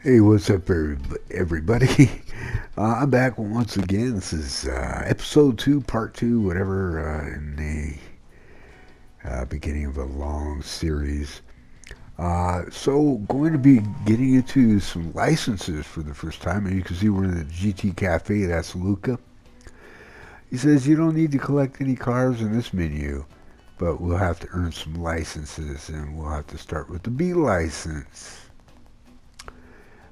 Hey, what's up, everybody? I'm back once again. This is episode 2, part 2, whatever, in the beginning of a long series. So, going to be getting into some licenses for the first time. And you can see we're in the GT Cafe. That's Luca. He says you don't need to collect any cars in this menu, but we'll have to earn some licenses, and we'll have to start with the B license.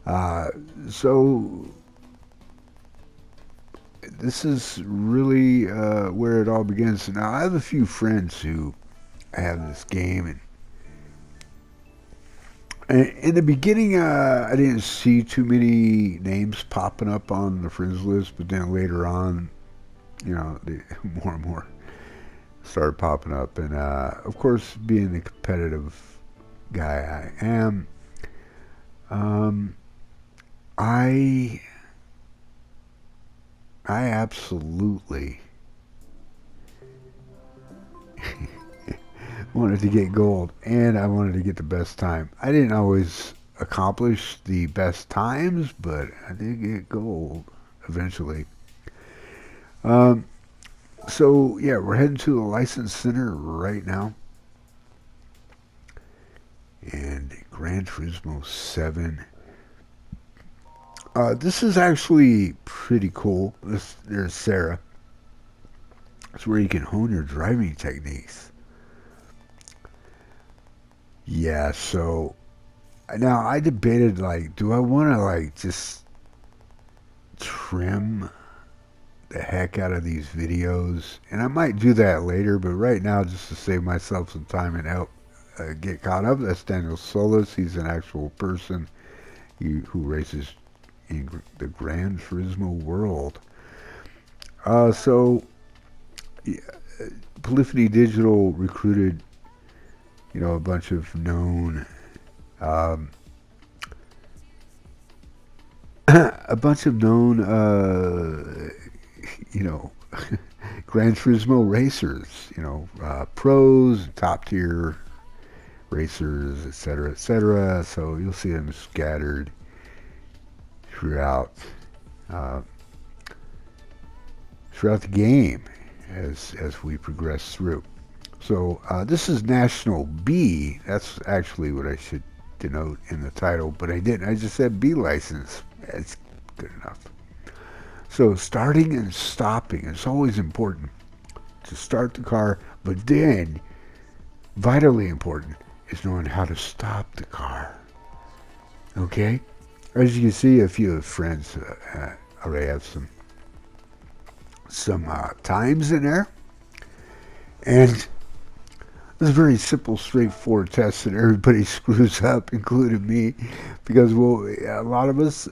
Uh, so this is really where it all begins. Now, I have a few friends who have this game, and in the beginning, I didn't see too many names popping up on the friends list, but then later on, more and more started popping up, and of course, being the competitive guy I am, um, I I absolutely wanted to get gold, and I wanted to get the best time. I didn't always accomplish the best times, but I did get gold eventually. Um, so yeah, we're heading to the license center right now, and Gran Turismo 7. This is actually pretty cool. There's Sarah. It's where you can hone your driving techniques. Yeah, so now I debated, like, do I want to, like, just trim the heck out of these videos? And I might do that later, but right now, just to save myself some time and help get caught up, that's Daniel Solis. He's an actual person who races in the Gran Turismo world. So, yeah, Polyphony Digital recruited, a bunch of known um, a bunch of known, you know, Gran Turismo racers, pros, top tier racers, etc., etc. So you'll see them scattered throughout uh, throughout the game as we progress through. So this is National B. That's actually what I should denote in the title, but I didn't. I just said B license. That's good enough. So starting and stopping, it's always important to start the car, but then, vitally important, is knowing how to stop the car. Okay? As you can see, a few of friends already have some times in there. And it's a very simple, straightforward test that everybody screws up, including me, because a lot of us,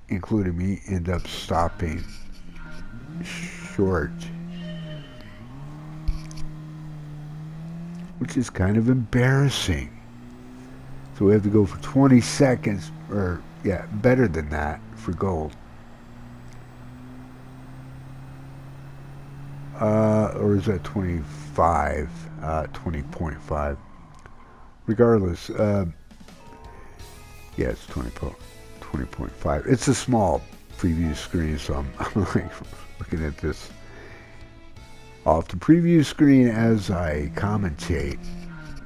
including me, end up stopping short, which is kind of embarrassing. So we have to go for 20 seconds, or yeah, better than that for gold. Or is that 25? 20.5. Regardless, yeah, it's 20.5. It's a small preview screen, so I'm like looking at this off the preview screen as I commentate.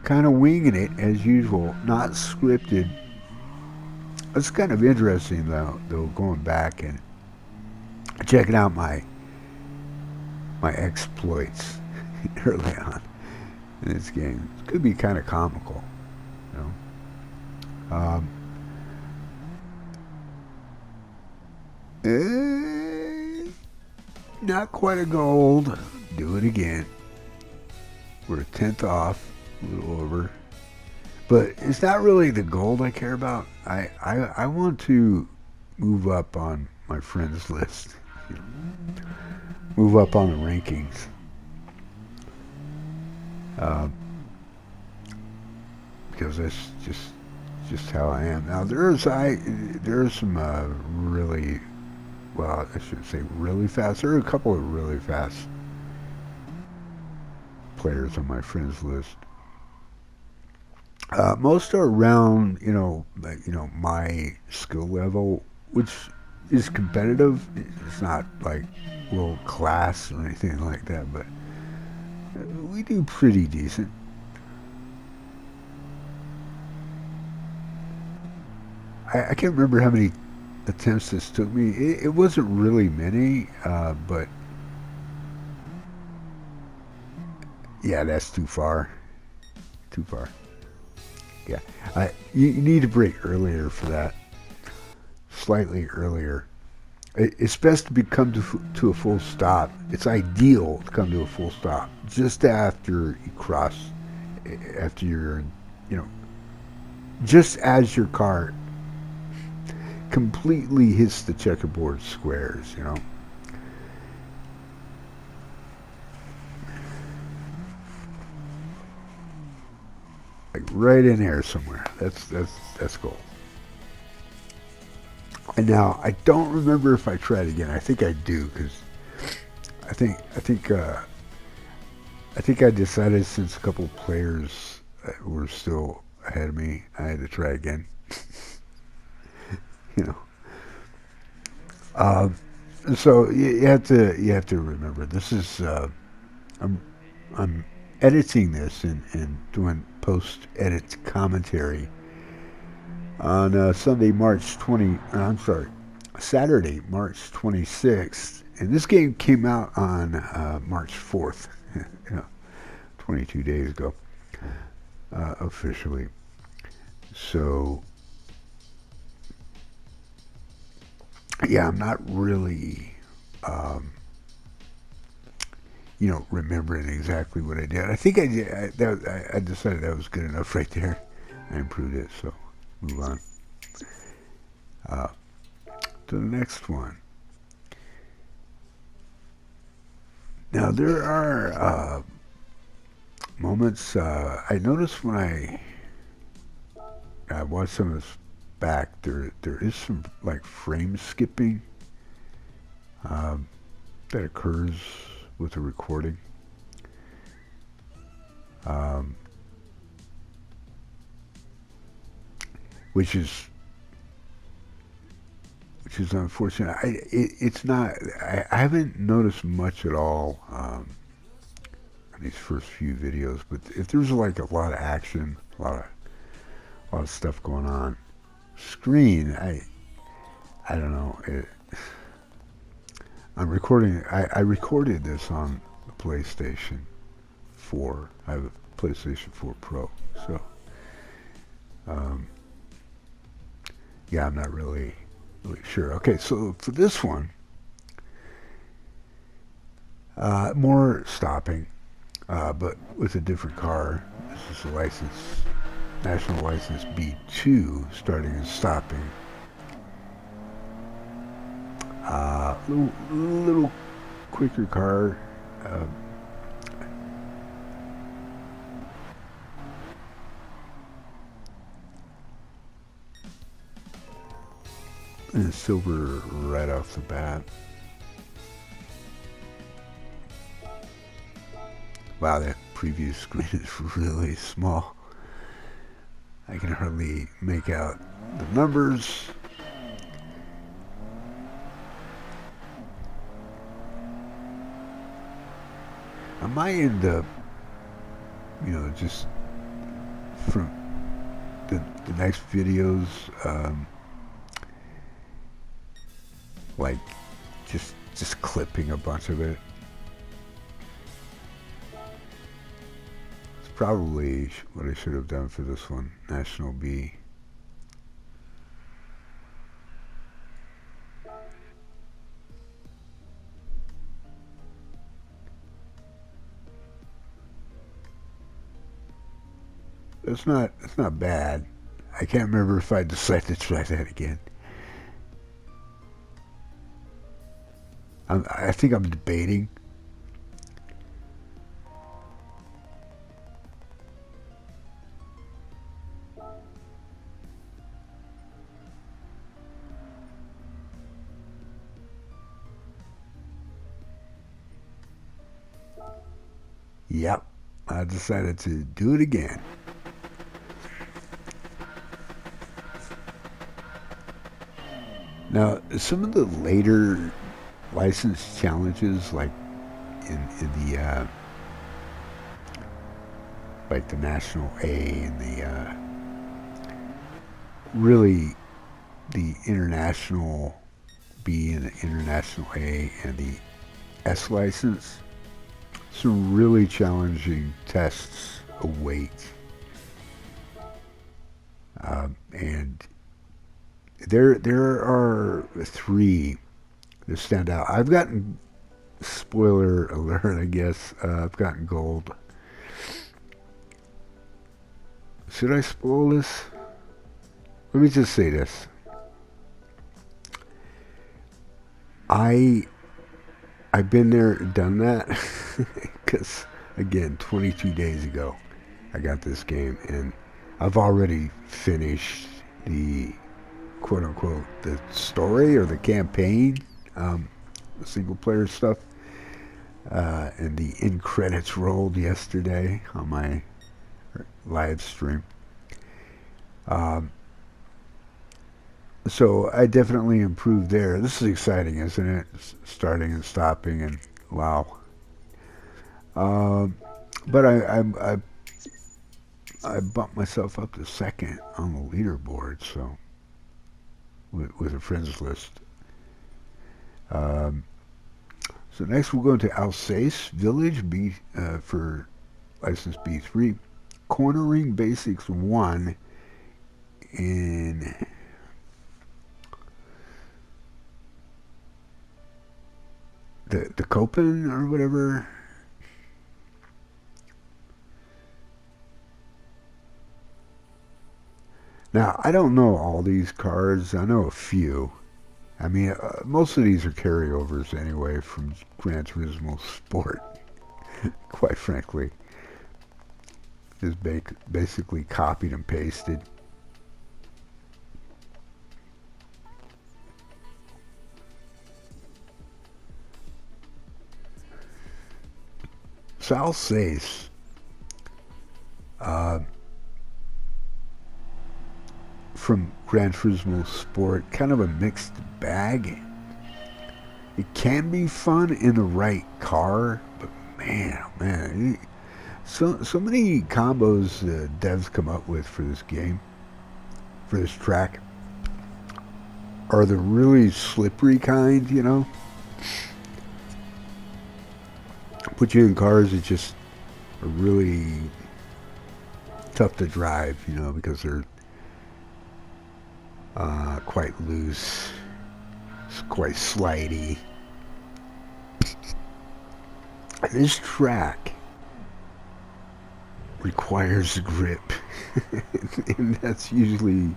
Kind of winging it as usual, not scripted. It's kind of interesting though, going back and checking out my exploits early on in this game. It could be kind of comical, you know. Not quite a gold. Do it again. We're a tenth off, a little over. But it's not really the gold I care about. I want to move up on my friends list. You know, move up on the rankings. Because that's just how I am. Now there's some really, well, I should say really fast. There are a couple of really fast players on my friends list. Most are around, my skill level, which is competitive. It's not like world class or anything like that, but we do pretty decent. I can't remember how many attempts this took me. It wasn't really many, but yeah, that's too far. Too far. Yeah, you need to break earlier for that. Slightly earlier. It's best to come to a full stop. It's ideal to come to a full stop just after you cross, after you're, you know, just as your car completely hits the checkerboard squares, like right in there somewhere. That's cool. And now I don't remember if I tried again. I think I do because I think I think uh, I think I decided since a couple players were still ahead of me, I had to try again. You know. Um, so you have to remember this is I'm I'm editing this and doing post edit commentary on Sunday, March 20. I'm sorry, Saturday, March 26th, and this game came out on March 4th. you know, 22 days ago, officially. So yeah, I'm not really, um, remembering exactly what I did. I think I did. I decided that was good enough right there. I improved it. So move on uh, to the next one. Now there are moments I noticed when I watched some of this back. There is some like frame skipping um, that occurs with the recording. Um, which is unfortunate. It's not. I haven't noticed much at all in these first few videos. But if there's like a lot of action, a lot of stuff going on screen, I don't know. I'm recording. I recorded this on the PlayStation 4. I have a PlayStation 4 Pro, so um, yeah, I'm not really sure. Okay, so for this one, more stopping, but with a different car. This is a national license B2, starting and stopping. Little quicker car. Uh, and silver right off the bat. Wow, that preview screen is really small. I can hardly make out the numbers. I might end up, just from the next videos, like just clipping a bunch of it. It's probably what I should have done for this one, National B. It's not bad. I can't remember if I decide to try that again. I think I'm debating. Yep, I decided to do it again. Now, some of the later license challenges, like in the like the National A and the really the International B and the International A and the S license, some really challenging tests await. And there are three that stand out. I've gotten, spoiler alert, I guess, I've gotten gold. Should I spoil this? Let me just say this. I've been there, done that, because again, 22 days ago, I got this game, and I've already finished the quote unquote the story or the campaign, the single player stuff, and the end credits rolled yesterday on my live stream. So I definitely improved there. This is exciting, isn't it? Starting and stopping, and wow. But I bumped myself up to second on the leaderboard, so with a friends list. So next we'll go into Alsace Village B for license B3, Cornering Basics 1 in the Copen or whatever. Now, I don't know all these cars. I know a few. I mean, most of these are carryovers anyway from Gran Turismo Sport, quite frankly. Just basically copied and pasted. So I'll say, from Gran Turismo Sport, kind of a mixed bag. It can be fun in the right car, but man, oh man, so many combos devs come up with for this game, for this track, are the really slippery kind, you know? Put you in cars that just are really tough to drive, you know, because they're quite loose. It's quite slidey. This track requires grip, and that's usually,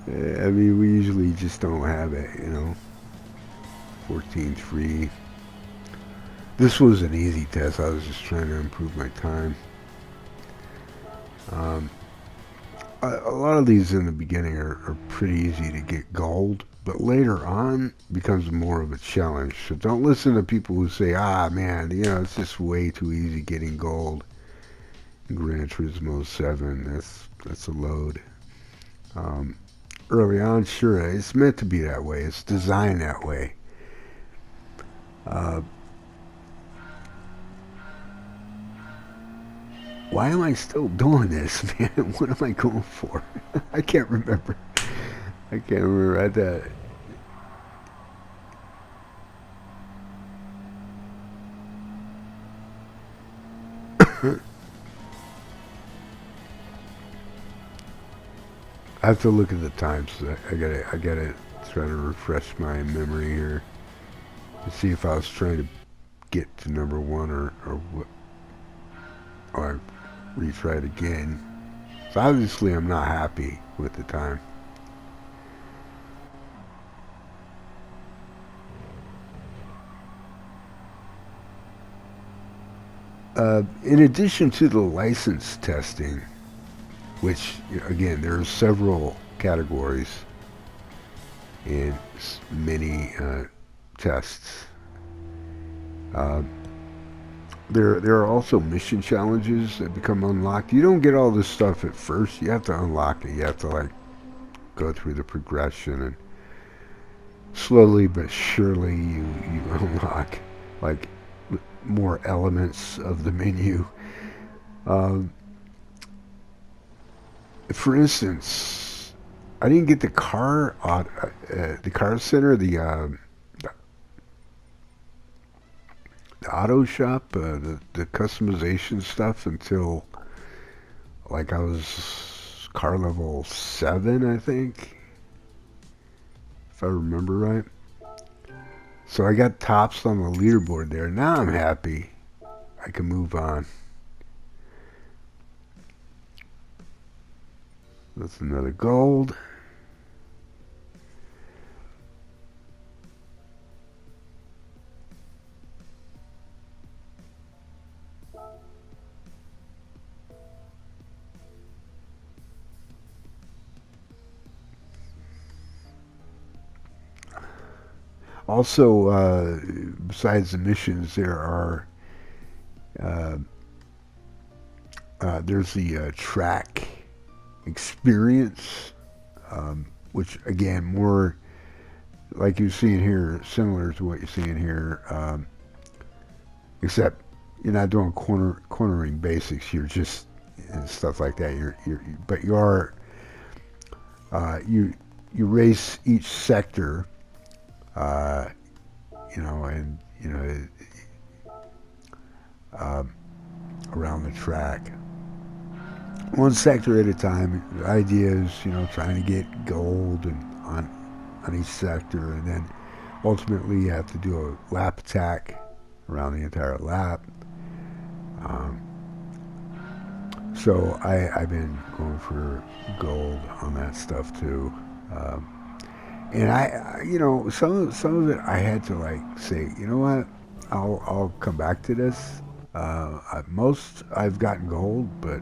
I mean, we usually just don't have it, you know. 14.3. This was an easy test. I was just trying to improve my time. A lot of these in the beginning are pretty easy to get gold, but later on becomes more of a challenge. So don't listen to people who say, ah man, you know, it's just way too easy getting gold in Gran Turismo 7. That's a load. Early on, sure, it's meant to be that way. It's designed that way. Why am I still doing this, man? What am I going for? I can't remember. I can't remember. I have to look at the times. I gotta try to refresh my memory here to see if I was trying to get to number one or what. Or I retry it again. So obviously I'm not happy with the time. In addition to the license testing, which again there are several categories and many tests. There are also mission challenges that become unlocked. You don't get all this stuff at first. You have to unlock it. You have to like go through the progression and slowly but surely you unlock like more elements of the menu. Um, for instance, I didn't get the car center, the auto shop, the customization stuff until like I was car level 7, I think, if I remember right. So I got tops on the leaderboard there. Now I'm happy. I can move on. That's another gold. Also, besides the missions, uh, there's the track experience, which again more like you're seeing here, similar to what you're seeing here, except you're not doing cornering basics. You're just and stuff like that. But you are you race each sector, uh, and um, around the track, one sector at a time. The idea is, trying to get gold and on each sector, and then ultimately you have to do a lap attack around the entire lap. Um, so I've been going for gold on that stuff too. Um, and some of it I had to like say, you know what, I'll come back to this. Most I've gotten gold, but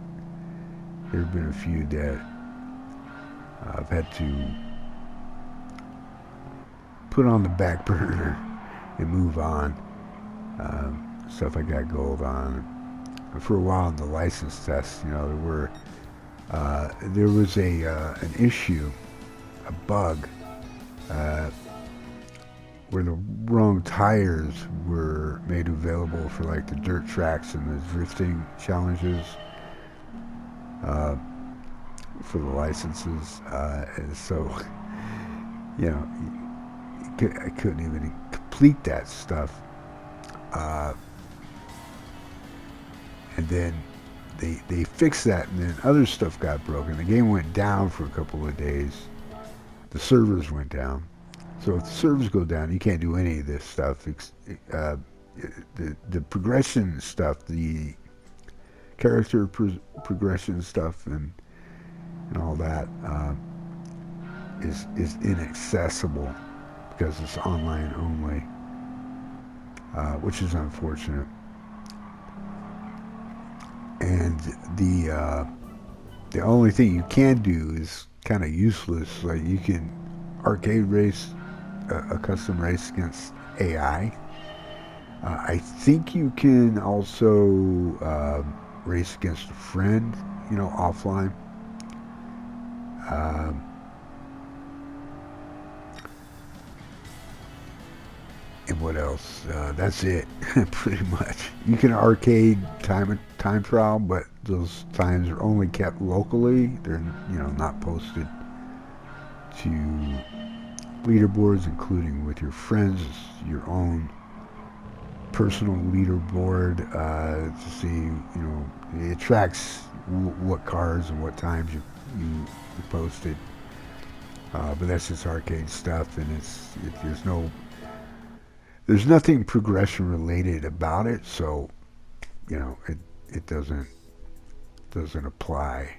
there have been a few that I've had to put on the back burner and move on. Stuff I got gold on. For a while in the license test, there was an issue, a bug, uh, where the wrong tires were made available for like the dirt tracks and the drifting challenges, for the licenses, and so I couldn't even complete that stuff. Uh, and then they fixed that, and then other stuff got broken. The game went down for a couple of days. The servers went down. So if the servers go down, you can't do any of this stuff. The progression stuff, the character progression stuff, and all that is inaccessible because it's online only, which is unfortunate. And the only thing you can do is kind of useless. Like you can arcade race a custom race against AI. I think you can also race against a friend, offline. Um, and what else? That's it, pretty much. You can arcade time trial, but those times are only kept locally. They're not posted to leaderboards, including with your friends. It's your own personal leaderboard to see. It tracks what cars and what times you posted. But that's just arcade stuff, and there's nothing progression related about it, so it doesn't apply.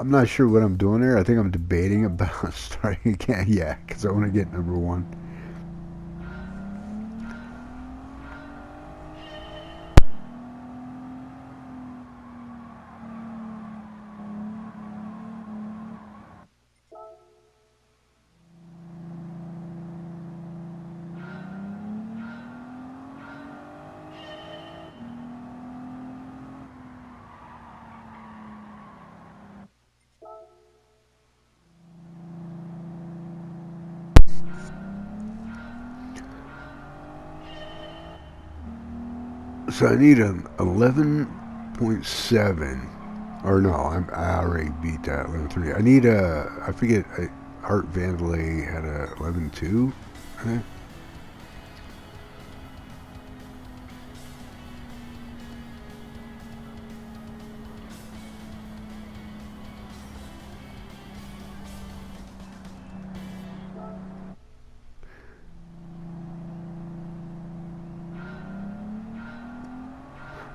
I'm not sure what I'm doing there. I think I'm debating about starting again. Yeah, because I want to get number 1. So I need an 11.7. Or no, I already beat that 11.3. I need a, I forget, Art Vandalay had a 11.2, I think.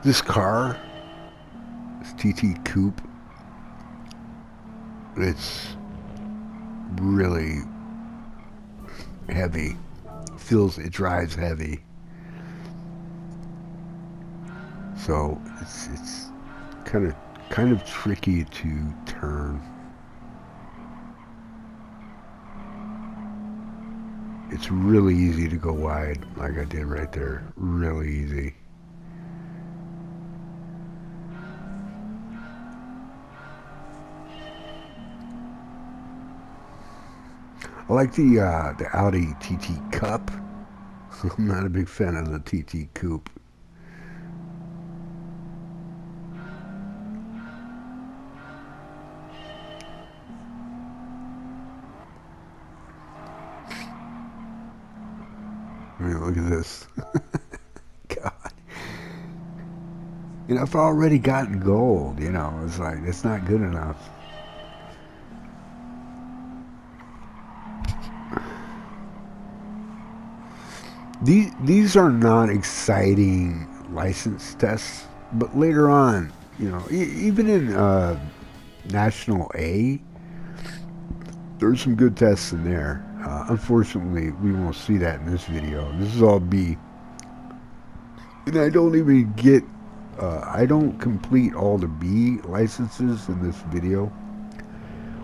This car, this TT Coupe, it's really heavy. It drives heavy. So it's kind of tricky to turn. It's really easy to go wide, like I did right there. Really easy. I like the Audi TT Cup. I'm not a big fan of the TT Coupe. I mean, look at this. God. You know, I've already gotten gold, you know. It's like, it's not good enough. These are not exciting license tests, but later on, you know, even in National A, there's some good tests in there. Unfortunately, we won't see that in this video. This is all B. And I don't even get, I don't complete all the B licenses in this video.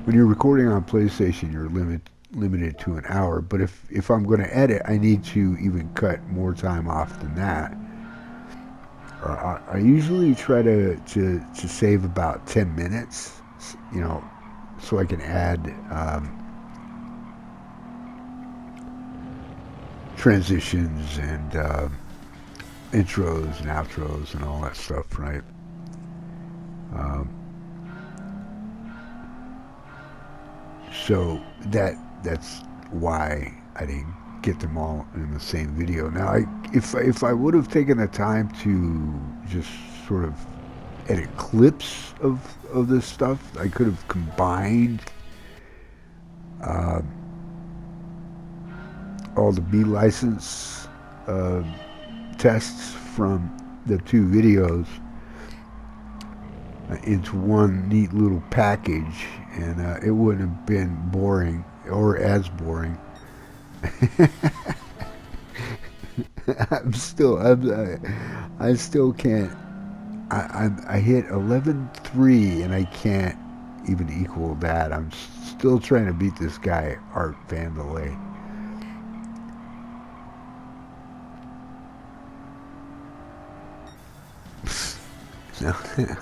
When you're recording on PlayStation, you're limited to an hour. But if I'm going to edit, I need to even cut more time off than that. I usually try to save about 10 minutes, you know, so I can add transitions and intros and outros and all that stuff, right? So that's why I didn't get them all in the same video. Now, if I would have taken the time to just sort of edit clips of this stuff, I could have combined all the B license tests from the two videos into one neat little package, and it wouldn't have been boring or as boring. I still can't. I hit 11.3 and I can't even equal that. I'm still trying to beat this guy, Art Vandalay. No,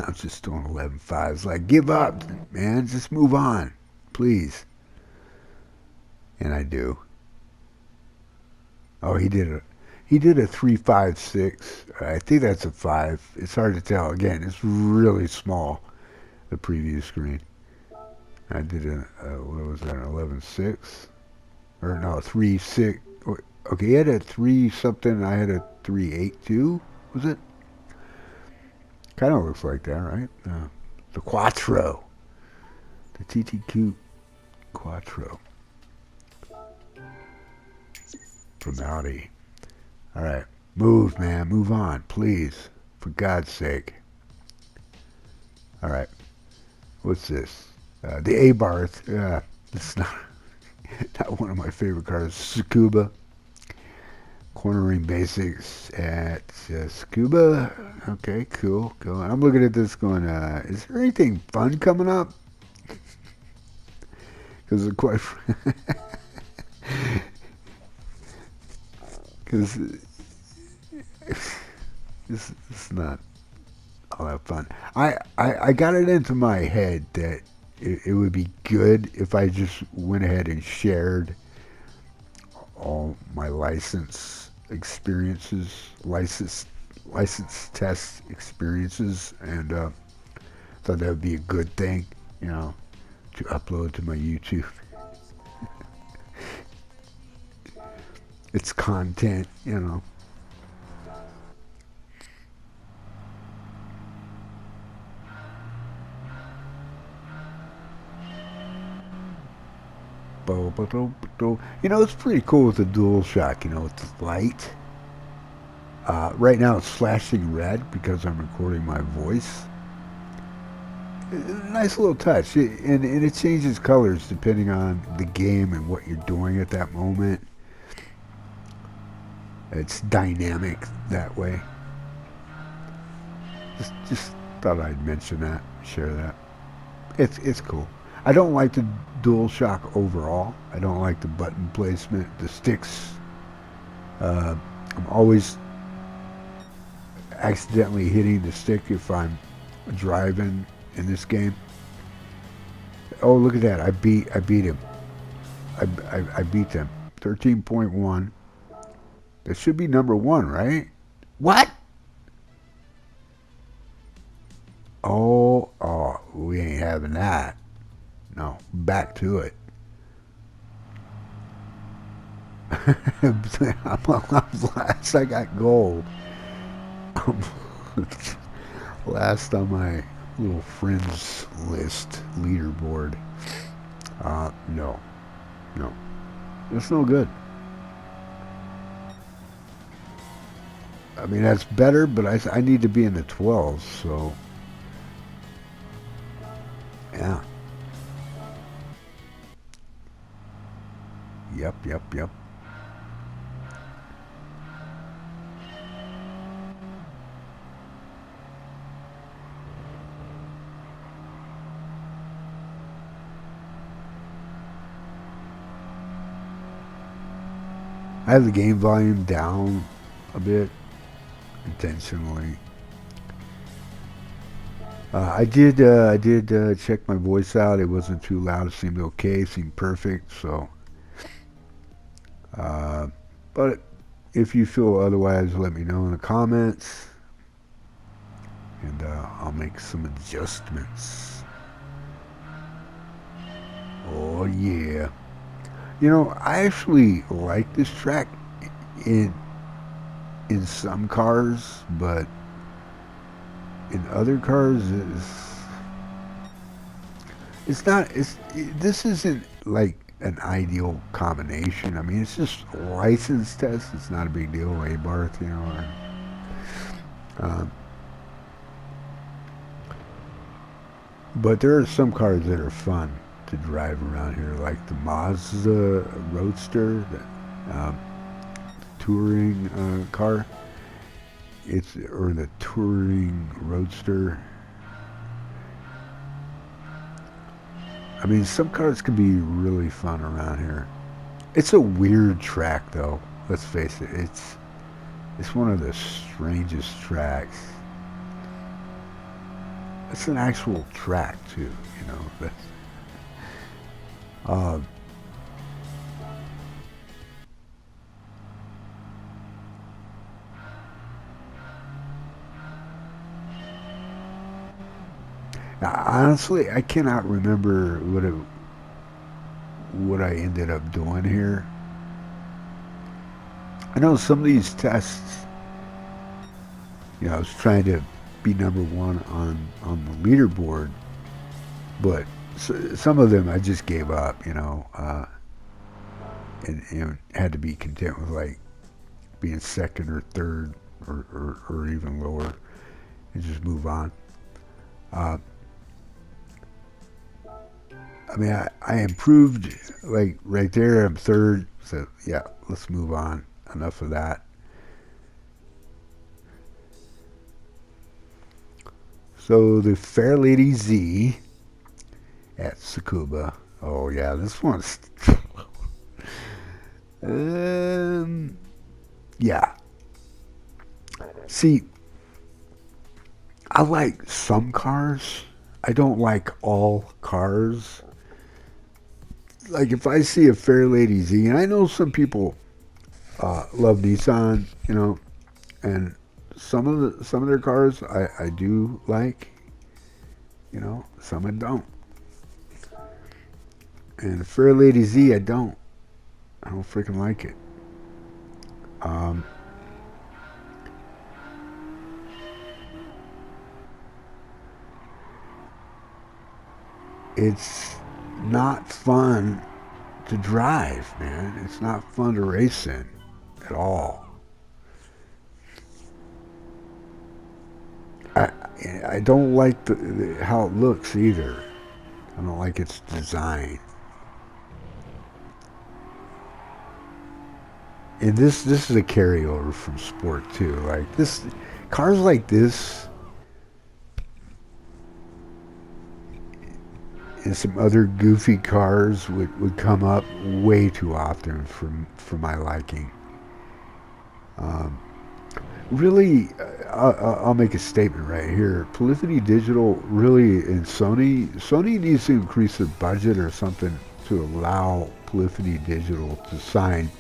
I'm just doing 11.5. It's like, give up, man. Just move on, please. And I do. Oh, he did a 3.56. I think that's a 5. It's hard to tell. Again, it's really small, the preview screen. I did what was that, 11.6? Or no, 3.6. Okay, he had a 3 something. I had a 3.82. Was it? Kind of looks like that, right? The Quattro. The TT Quattro. From Audi. Alright. Move, man. Move on, please. For God's sake. Alright. What's this? The Abarth. It's not one of my favorite cars. Scuba. Cornering basics at Scuba. Okay, cool. I'm looking at this going, is there anything fun coming up? Because quite, because this is not all that fun. I got it into my head that it would be good if I just went ahead and shared all my license experiences, license license test experiences, and thought that would be a good thing, you know, to upload to my YouTube. It's content, you know. You know, it's pretty cool with the DualShock, you know, with the light. Right now it's flashing red because I'm recording my voice. Nice little touch. And it changes colors depending on the game and what you're doing at that moment. It's dynamic that way. Just thought I'd mention that, share that. It's cool. I don't like the DualShock overall. I don't like the button placement, the sticks. I'm always accidentally hitting the stick if I'm driving in this game. Oh, look at that! I beat him. I beat them. 13.1. That should be number 1, right? What? Oh, we ain't having that. No, back to it. I'm last. I got gold. Last on my little friends list leaderboard. No. It's no good. I mean, that's better, but I need to be in the 12s, so yeah. Yep. I have the game volume down a bit intentionally. I did check my voice out. It wasn't too loud. It seemed okay. It seemed perfect. So, but if you feel otherwise, let me know in the comments, and I'll make some adjustments. Oh yeah. You know, I actually like this track in some cars, but in other cars, this isn't like an ideal combination. I mean, it's just a license test. It's not a big deal. A-Barth, you know. But there are some cars that are fun to drive around here, like the Mazda Roadster, the touring car. Or the touring Roadster. I mean, some cars can be really fun around here. It's a weird track, though. Let's face it. It's one of the strangest tracks. It's an actual track too, you know. But, honestly, I cannot remember what I ended up doing here. I know some of these tests, you know, I was trying to be number 1 on the leaderboard, but some of them I just gave up, you know, and had to be content with like being second or third or even lower and just move on. I mean, I improved, like, right there, I'm third, so, yeah, let's move on. Enough of that. So, the Fair Lady Z at Tsukuba. Oh, yeah, this one's... yeah. See, I like some cars. I don't like all cars. Like, if I see a Fair Lady Z, and I know some people love Nissan, you know, and some of their cars I do like, you know, some I don't. And the Fair Lady Z I don't. I don't freaking like it. Um, it's not fun to drive, man. It's not fun to race in at all. I I don't like how it looks either. I don't like its design. And this is a carryover from sport too. Like this, cars like this and some other goofy cars would come up way too often for my liking. Um, really, I'll make a statement right here. Polyphony Digital really and Sony needs to increase their budget or something to allow Polyphony Digital to sign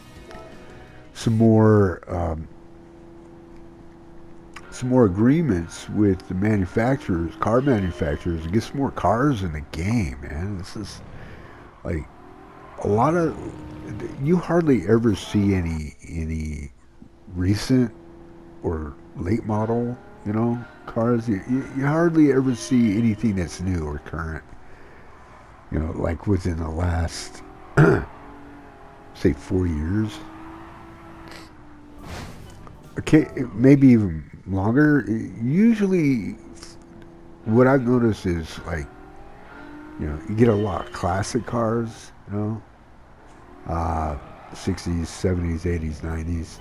some more agreements with the manufacturers, car manufacturers, and get some more cars in the game, man. This is like a lot of you hardly ever see any recent or late model, you know, cars. You hardly ever see anything that's new or current. You know, like within the last say 4 years. Okay, maybe even longer. Usually, what I've noticed is like, you know, you get a lot of classic cars, you know, 60s, 70s, 80s, 90s.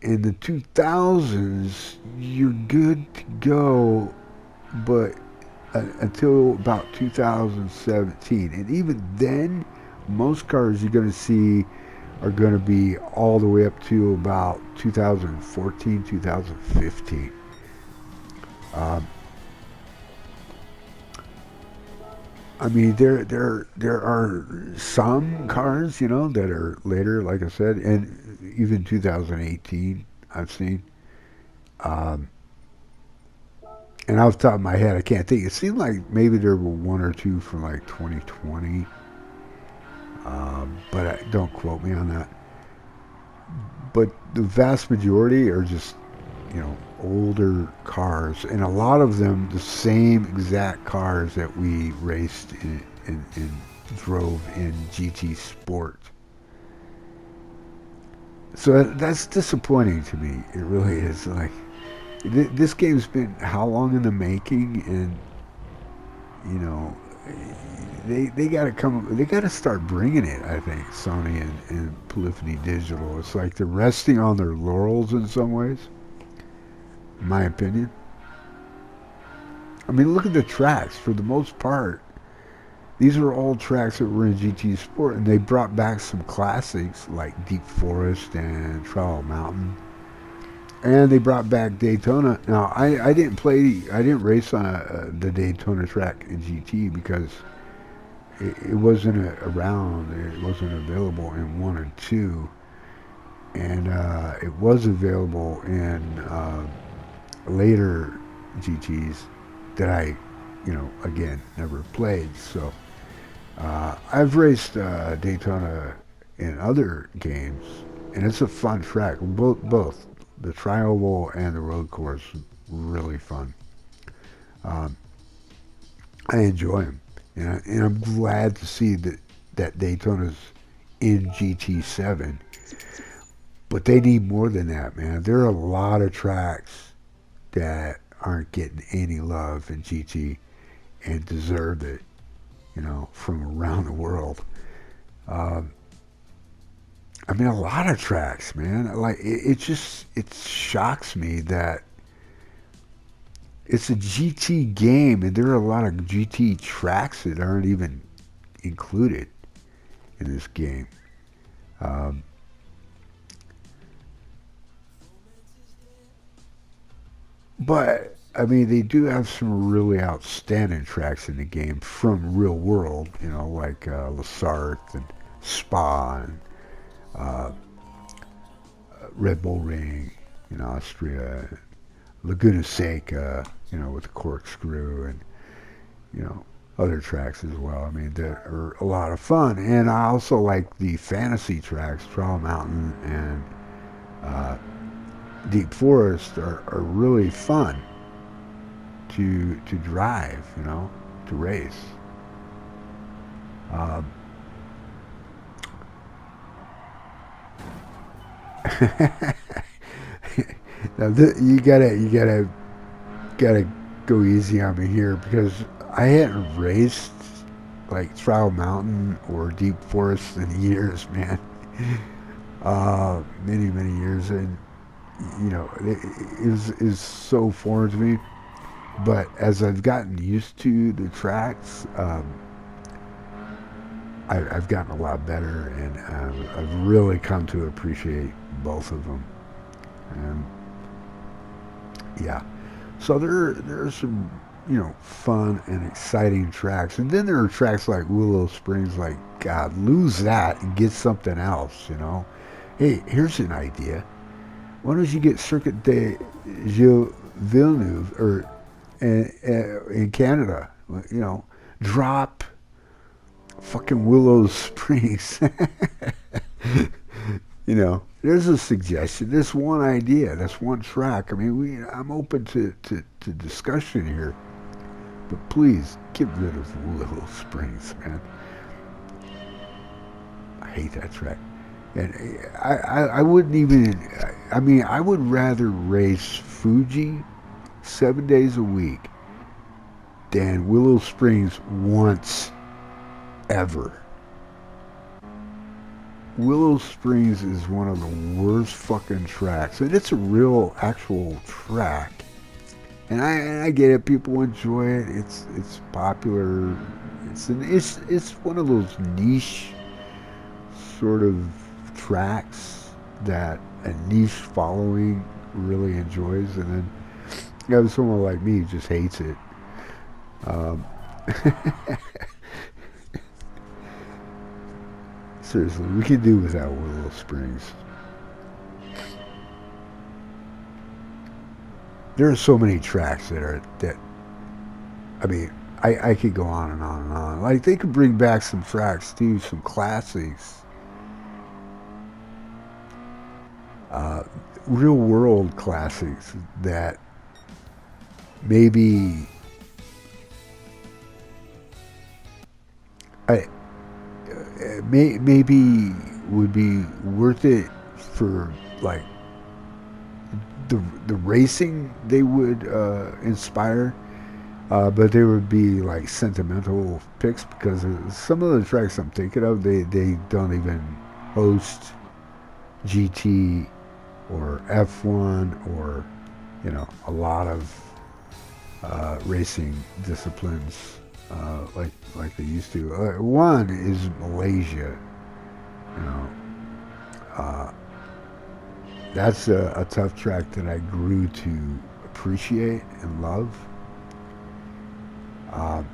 In the 2000s, you're good to go, but until about 2017. And even then, most cars you're going to see are going to be all the way up to about 2014, 2015. Um, I mean, there are some cars, you know, that are later, like I said, and even 2018 I've seen. Um, and off the top of my head, I can't think. It seemed like maybe there were one or two from like 2020, but don't quote me on that. But the vast majority are just, you know, older cars, and a lot of them the same exact cars that we raced and drove in GT Sport. So that's disappointing to me. It really is. Like this game's been how long in the making, and you know, they got to come. They got to start bringing it. I think Sony and Polyphony Digital. It's like they're resting on their laurels in some ways, in my opinion. I mean, look at the tracks. For the most part, these are all tracks that were in GT Sport, and they brought back some classics like Deep Forest and Trial Mountain, and they brought back Daytona. Now, I didn't race on the Daytona track in GT because it wasn't around, it wasn't available in 1 and 2, and it was available in later GTs that I, you know, again, never played. So I've raced Daytona in other games, and it's a fun track. Both the tri-oval and the road course, really fun. Um, I enjoy them, and I'm glad to see that Daytona's in GT7. But they need more than that, man. There are a lot of tracks that aren't getting any love in GT and deserve it, you know, from around the world. Um, I mean, a lot of tracks, man. Like it shocks me that it's a GT game and there are a lot of GT tracks that aren't even included in this game. Um, but I mean, they do have some really outstanding tracks in the game from real world, you know, like Lasart and Spa and uh, Red Bull Ring. in Austria, Laguna Seca, with the corkscrew, and other tracks as well. I mean, that are a lot of fun. And I also like the fantasy tracks, Trial Mountain and Deep Forest are really fun to drive, to race. Now you gotta go easy on me here because I hadn't raced like Trial Mountain or Deep Forest in years, man. Many years, and it is so foreign to me. But as I've gotten used to the tracks, I've gotten a lot better, and I've really come to appreciate both of them. And yeah, so there's some fun and exciting tracks, and then there are tracks like Willow Springs. Like, God, lose that and get something else. Hey, here's an idea. Why don't you get Circuit de Gilles Villeneuve or in Canada? Drop fucking Willow Springs. There's a suggestion. There's one idea. That's one track. I mean, I'm open to discussion here, but please get rid of Willow Springs, man. I hate that track. And I wouldn't even. I mean, I would rather race Fuji 7 days a week than Willow Springs once ever. Willow Springs is one of the worst fucking tracks, and it's a real, actual track. And I get it. People enjoy it. It's popular. It's one of those niche sort of tracks that a niche following really enjoys, and then you have someone like me who just hates it. Seriously, we can do without Willow Springs. There are so many tracks I mean, I could go on and on and on. Like, they could bring back some tracks too, some classics. Real world classics that maybe maybe would be worth it for like the racing they would inspire, but they would be like sentimental picks because some of the tracks I'm thinking of they don't even host GT or F1 or a lot of racing disciplines like they used to. One is Malaysia. That's a tough track that I grew to appreciate and love. I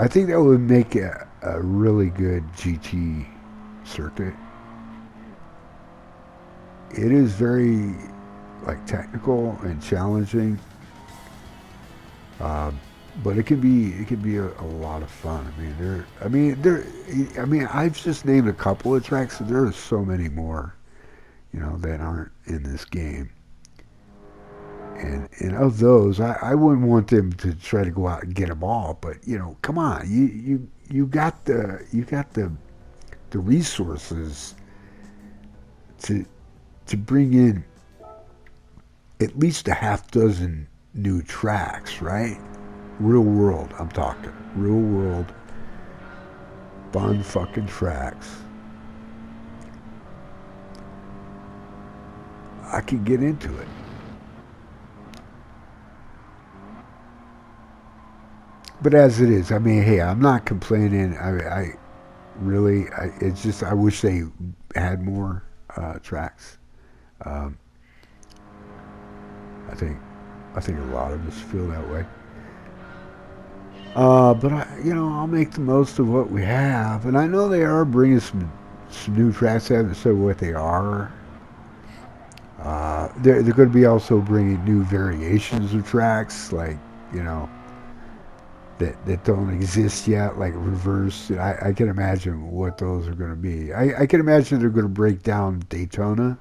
think that would make a really good GT circuit. It is very like technical and challenging, but it can be a lot of fun. I mean, I've just named a couple of tracks. So there are so many more, that aren't in this game. And of those, I wouldn't want them to try to go out and get them all. But come on, you got the resources to bring in at least a half dozen new tracks, right? Real world, I'm talking. Real world, fun fucking tracks. I could get into it. But as it is, I mean, hey, I'm not complaining. I really, it's just, I wish they had more tracks. I think a lot of us feel that way. But I'll make the most of what we have, and I know they are bringing some new tracks. I haven't said what they are. they're going to be also bringing new variations of tracks, like, you know, that don't exist yet, like reverse. I can imagine what those are going to be. I can imagine they're going to break down Daytona,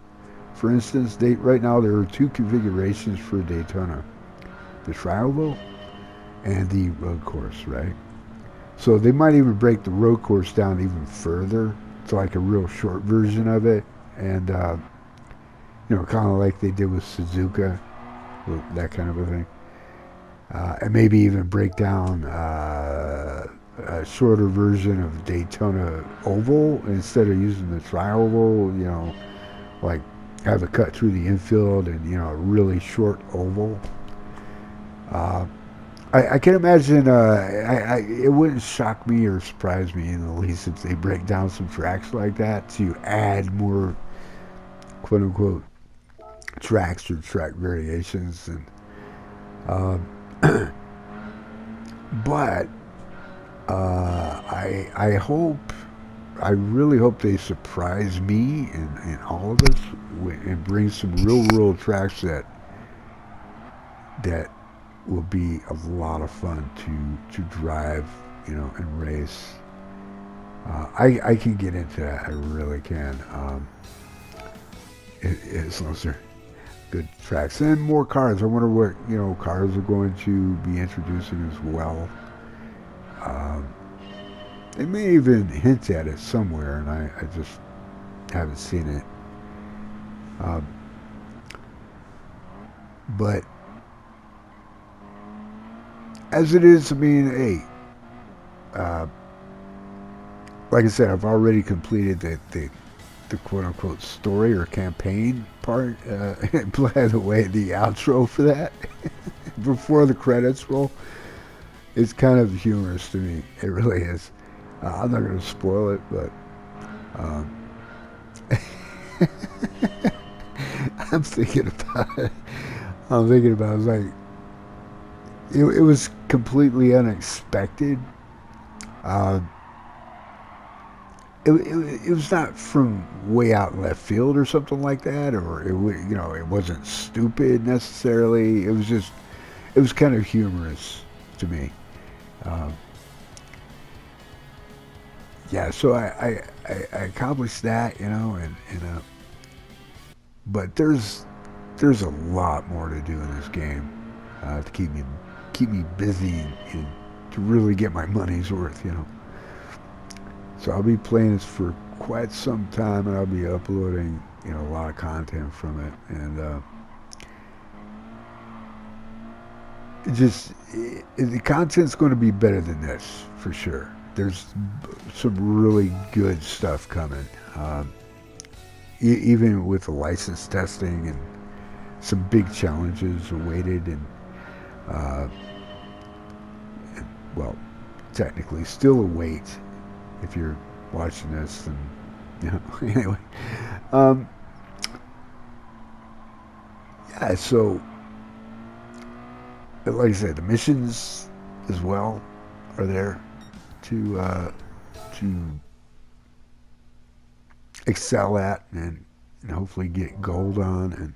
for instance. Right now there are two configurations for Daytona: the trioval and the road course, right? So they might even break the road course down even further to like a real short version of it, and you know, kind of like they did with Suzuka, that kind of a thing. And maybe even break down a shorter version of Daytona Oval instead of using the tri-oval, you know, like have it cut through the infield and, you know, a really short oval. I can imagine it wouldn't shock me or surprise me in the least if they break down some tracks like that to add more quote unquote tracks or track variations. And but I hope, I really hope they surprise me and all of us and bring some real world tracks that will be a lot of fun to drive, you know, and race. I can get into that. I really can. As long as they're good tracks and more cars. I wonder what, you know, cars are going to be introducing as well. They may even hint at it somewhere, and I just haven't seen it. But as it is, I mean, hey, like I said, I've already completed the quote unquote story or campaign part. By the way, the outro for that before the credits roll is kind of humorous to me. It really is. I'm not going to spoil it, but I'm thinking about it. I'm thinking about it. I was like, it was completely unexpected. It was not from way out in left field or something like that, or you know, it wasn't stupid necessarily. It was just, it was kind of humorous to me. Yeah, so I accomplished that, you know, and but there's a lot more to do in this game to keep me busy and to really get my money's worth, you know. So I'll be playing this for quite some time, and I'll be uploading, you know, a lot of content from it, and the content's going to be better than this for sure. There's some really good stuff coming, even with the license testing and some big challenges awaited, and well, technically still await if you're watching this, and you know, anyway, yeah. So, like I said, the missions as well are there to excel at and hopefully get gold on, and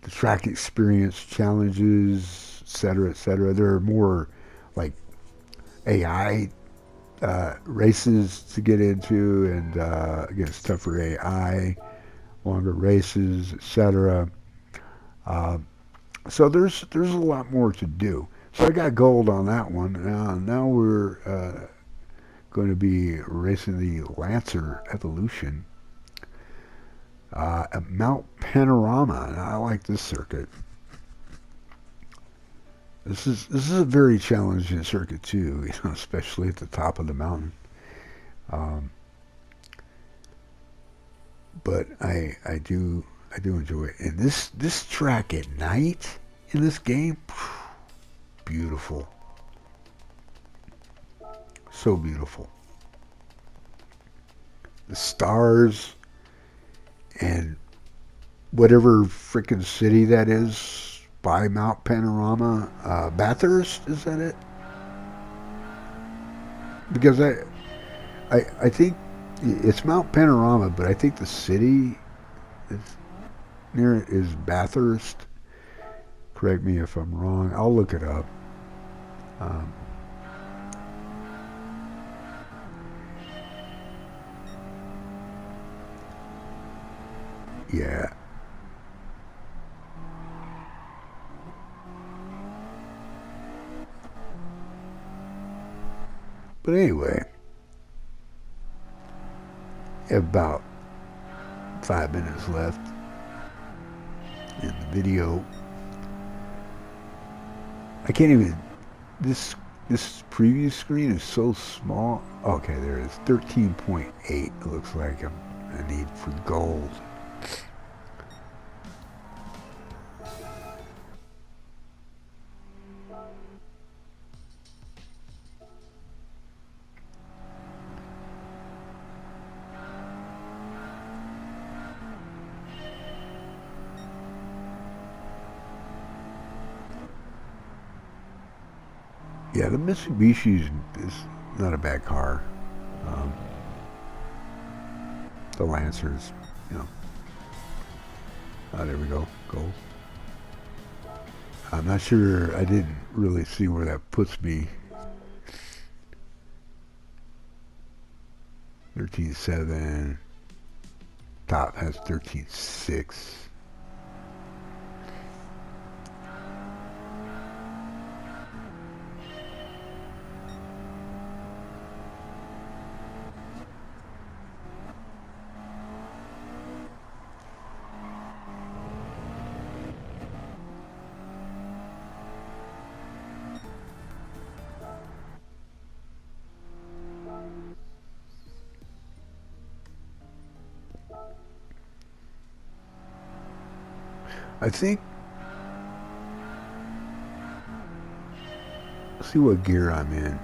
the track experience challenges, etc., etc. There are more like AI races to get into, and against tougher AI, longer races, etc. So there's a lot more to do. So I got gold on that one. Now we're going to be racing the Lancer Evolution at Mount Panorama. And I like this circuit. This is a very challenging circuit too, you know, especially at the top of the mountain. But I do enjoy it. And this track at night in this game, beautiful, so beautiful. The stars and whatever freaking city that is by Mount Panorama, Bathurst, is that it? Because I think it's Mount Panorama, but I think the city is, near it is Bathurst. Correct me if I'm wrong. I'll look it up. Um, yeah. But anyway, about 5 minutes left in the video. I can't even. This preview screen is so small. Okay, there it is. 13.8. It looks like I need for gold. Yeah, the Mitsubishi is not a bad car. The Lancer's, you know. There we go. Gold. I'm not sure. I didn't really see where that puts me. 13.7. Top has 13.6. I think, see what gear I'm in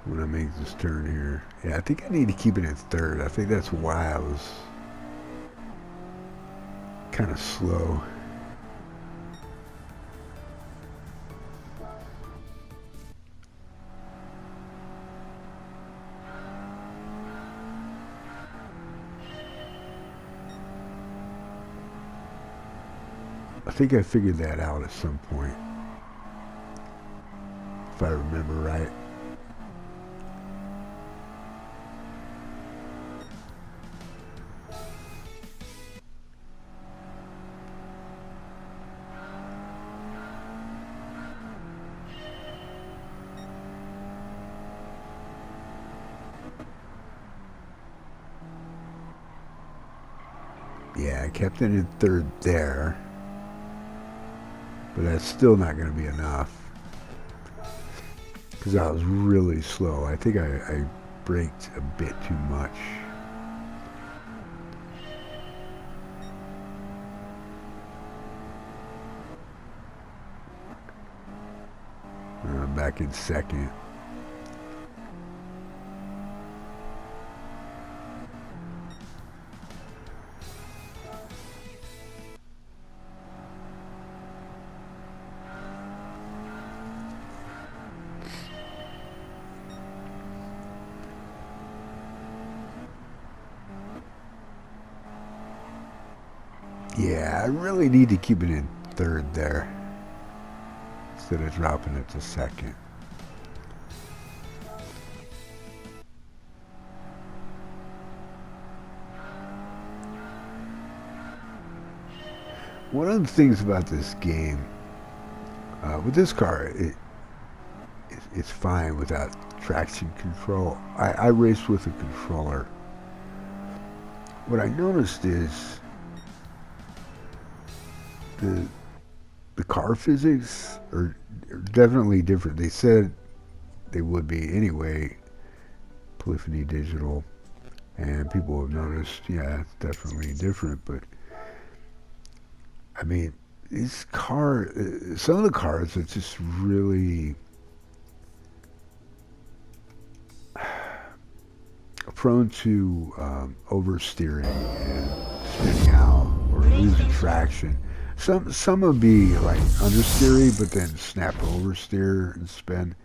when I make this turn here. Yeah, I think I need to keep it in third. I think that's why I was kind of slow. I think I figured that out at some point, if I remember right. Yeah, I kept it in third there. But that's still not going to be enough because I was really slow. I think I braked a bit too much. Back in second. Yeah, I really need to keep it in third there instead of dropping it to second. One of the things about this game, with this car, it's fine without traction control. I race with a controller. What I noticed is the car physics are definitely different. They said they would be anyway. Polyphony digital, and people have noticed, yeah, it's definitely different. But I mean, these some of the cars are just really prone to oversteering and spinning out or losing traction. Some will be like understeery, but then snap oversteer and spin.